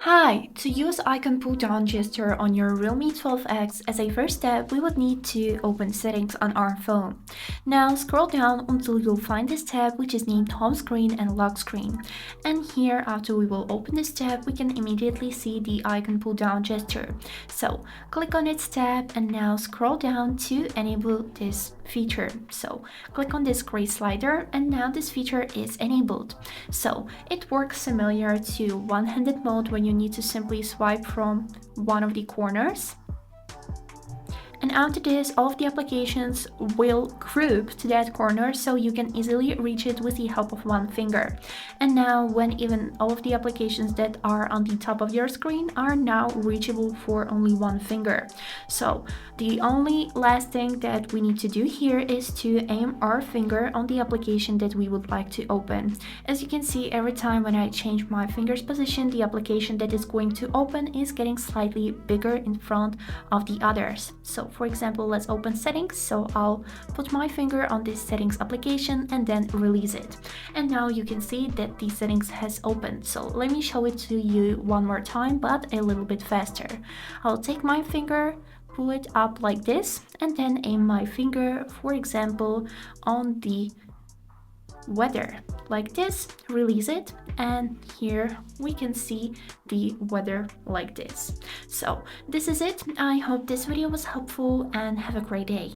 Hi! To use icon pull down gesture on your Realme 12X, as a first step, we would need to open settings on our phone. Now scroll down until you'll find this tab which is named home screen and lock screen. And here, after we will open this tab, we can immediately see the icon pull down gesture. So click on its tab and now scroll down to enable this feature. So click on this gray slider and now this feature is enabled. So it works similar to one-handed mode when you need to simply swipe from one of the corners. And after this, all of the applications will group to that corner so you can easily reach it with the help of one finger. And now when even all of the applications that are on the top of your screen are now reachable for only one finger. So the only last thing that we need to do here is to aim our finger on the application that we would like to open. As you can see, every time when I change my finger's position, the application that is going to open is getting slightly bigger in front of the others. So for example, let's open settings. So I'll put my finger on this settings application and then release it. And now you can see that the settings has opened. So let me show it to you one more time, but a little bit faster. I'll take my finger, pull it up like this, and then aim my finger, for example, on the weather like this, release it, and here we can see the weather like this. So this is it. I hope this video was helpful and have a great day.